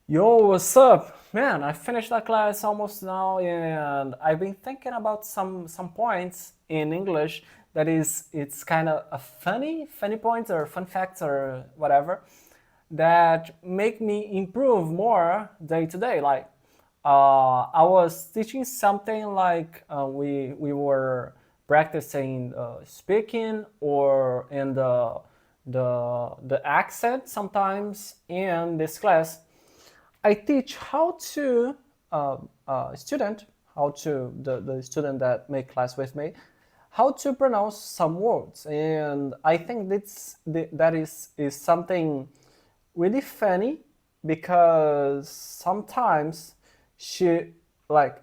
Yo, what's up? Man, I finished that class almost now and I've been thinking about some points in English that is it's kind of a funny points or fun facts or whatever that make me improve more day to day. Like I was teaching something like we were practicing speaking or in the accent sometimes in this class. I teach how to student, how to the student that make class with me, how to pronounce some words, and I think that is something really funny because sometimes she like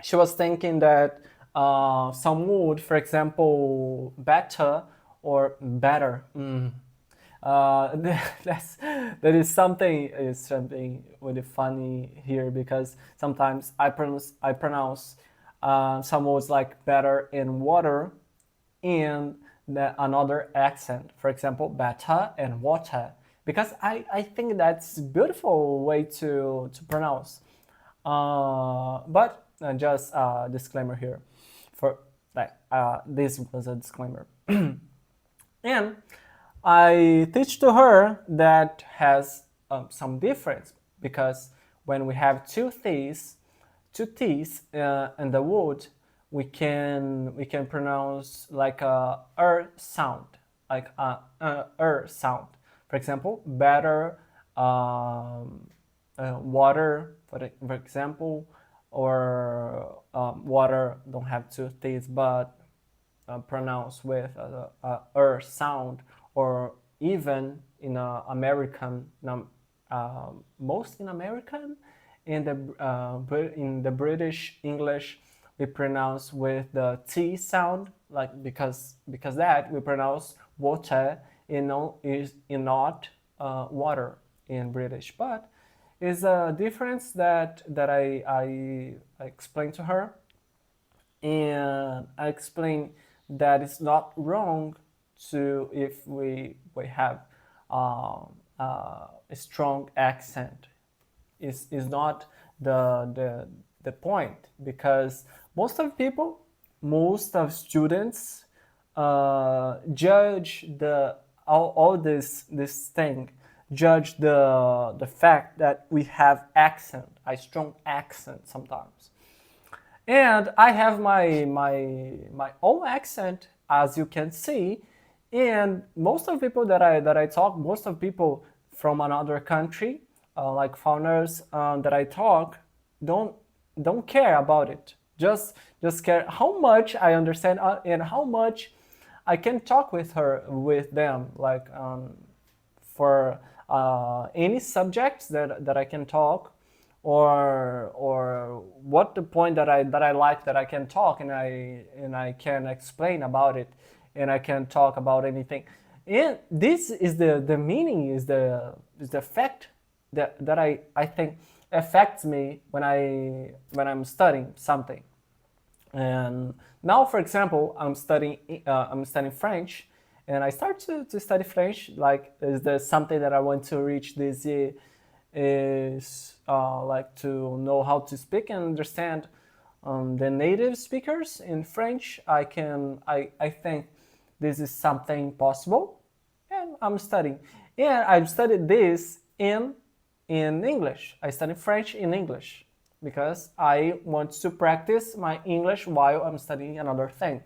she was thinking that some word, for example, better or better. That's that is something really funny here because sometimes I pronounce some words like better and water in another accent. For example, better and water because I think that's a beautiful way to pronounce. But just a disclaimer here for like this was a disclaimer. And I teach to her that has some difference because when we have two t's in the word, we can pronounce like a sound, like a sound. For example, better, water, for example, or water don't have two t's, but pronounced with sound, or even in American, most in American, in the British English, we pronounce with the T sound, like because that we pronounce water is in not water in British, but is a difference that I explained to her, and I explained that it's not wrong to if we have a strong accent. Is not the point because most of students judge all this thing, judge the fact that we have accent, a strong accent sometimes. And I have my own accent, as you can see. And most of people that I talk, most of people from another country, like foreigners that I talk, don't don't care about it. Just care how much I understand and how much I can talk with them, like for any subjects that I can talk, or what the point that I like that I can talk, and I can explain about it, and I can talk about anything. And this is the meaning, is the fact that I think affects me when I'm studying something. And now, for example, I'm studying French, and I start to study French. Like, is there something that I want to reach this year? Is like to know how to speak and understand the native speakers in French. I think this is something possible, and I'm studying. And I've studied this in English. I study French in English because I want to practice my English while I'm studying another thing.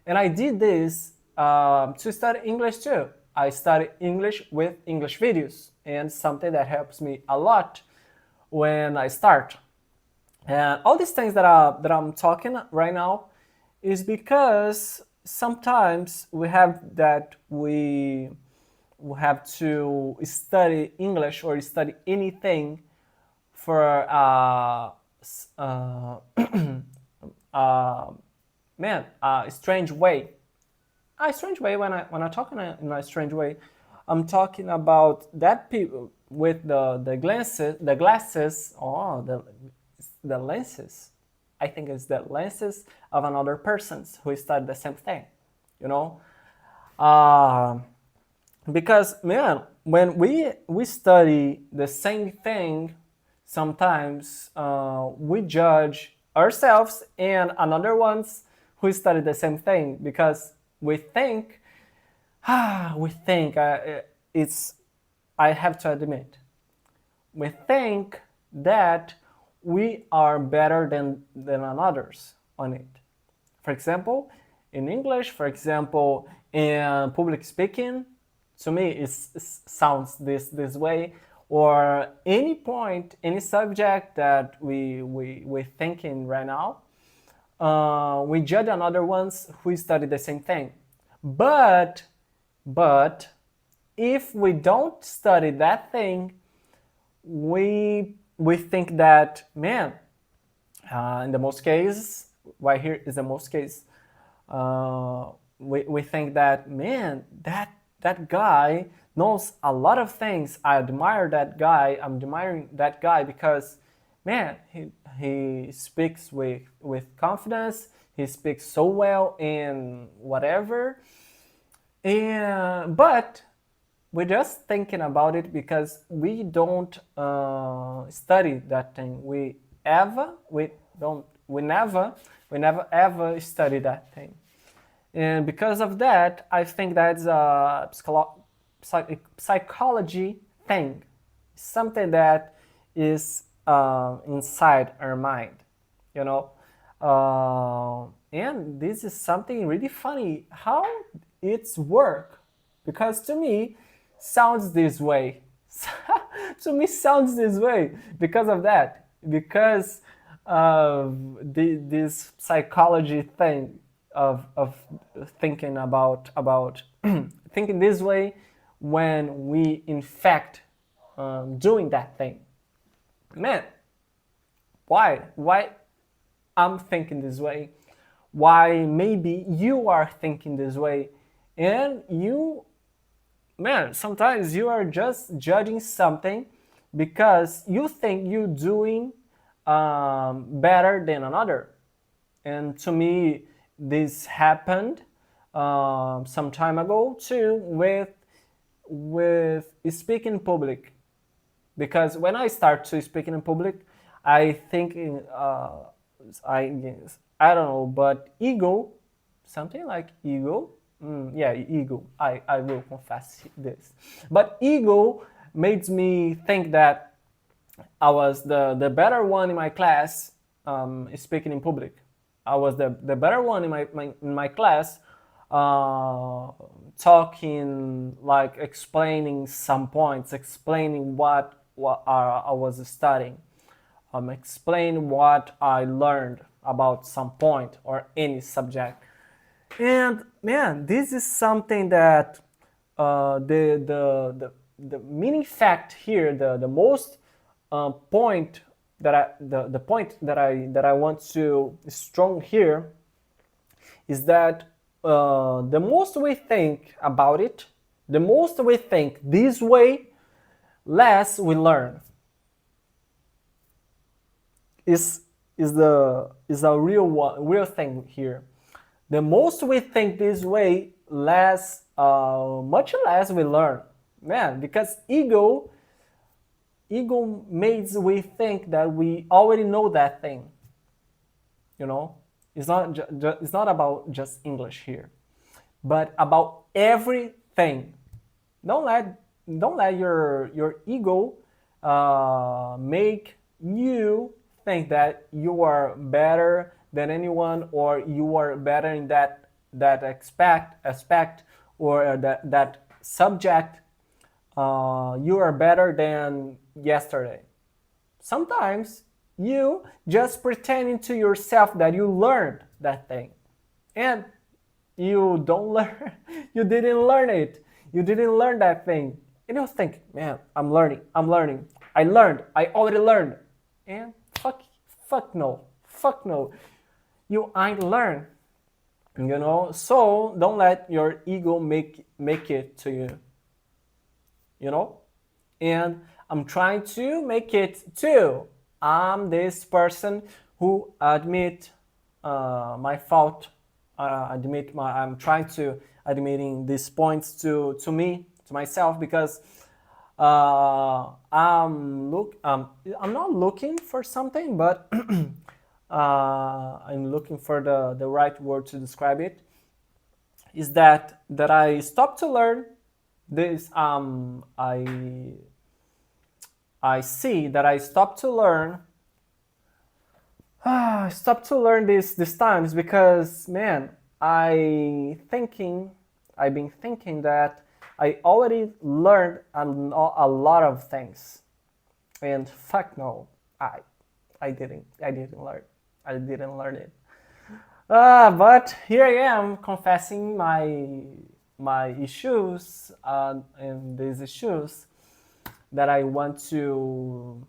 And I did this to study English too. I study English with English videos, and something that helps me a lot when I start. And all these things that I'm talking right now is because sometimes we have to study English or study anything for uh, man, a strange way. A strange way, when I talk in a strange way, I'm talking about that people with the glasses, or the lenses. I think it's the lenses of another persons who study the same thing, you know. Uh, because man, when we study the same thing, sometimes we judge ourselves and another ones who study the same thing because we think we think it's I have to admit we think that we are better than others on it. For example, in English, for example, in public speaking, to me it sounds this way, or any point, any subject that we thinking right now, we judge another ones who study the same thing. But if we don't study that thing, we think that, man, in the most cases, right here is the most case, we think that, man, that guy knows a lot of things. I admire that guy. I'm admiring that guy because, man, he speaks with confidence. He speaks so well in whatever. And but we're just thinking about it because we don't study that thing. We never ever study that thing. And because of that, I think that's a psychology thing, something that is inside our mind, you know. And this is something really funny how it's work, because to me sounds this way. To me sounds this way because of that, because of this psychology thing of thinking about thinking this way when we in fact doing that thing. Man, why I'm thinking this way, why maybe you are thinking this way, and you, man, sometimes you are just judging something because you think you're doing better than another. And to me, this happened some time ago too with speaking in public. Because when I start to speak in public, I think I don't know, but ego, something like ego, yeah, ego. I will confess this, but ego made me think that I was the better one in my class speaking in public. I was the better one in my class talking, like explaining some points, explaining what I was studying, explain what I learned about some point or any subject. And man, this is something that the meaning fact here, the most point that the point that I want to strong here is that the most we think about it, the most we think this way, less we learn. Is a real thing here. The most we think this way, less much less we learn, man. Because ego makes we think that we already know that thing. You know, it's not about just English here, but about everything. Don't let your ego make you think that you are better than anyone, or you are better in that aspect or that subject. You are better than yesterday. Sometimes you just pretending to yourself that you learned that thing, and you don't learn. You didn't learn it. You didn't learn that thing, and you think, man, I'm learning. I learned. I already learned. And fuck no. You ain't learn. You know. So don't let your ego make it to you. You know. And I'm trying to make it too. I'm this person who admit my fault. I'm trying to admitting these points to me, to myself, because I'm not looking for something, but I'm looking for the right word to describe it. Is that I stopped to learn this. I see that I stopped to learn. I stopped to learn these times because, man, I've been thinking that I already learned a lot of things, and fuck no, I didn't learn. I didn't learn it. But here I am confessing my issues, and these issues that I want to.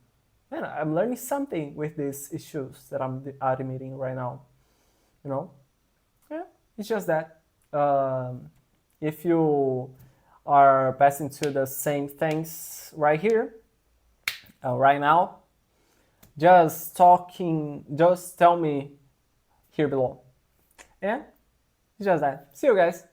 Man, I'm learning something with these issues that I'm admitting right now. You know, yeah, it's just that. If you are passing to the same things right here, right now, just tell me here below. And it's just that. See you guys.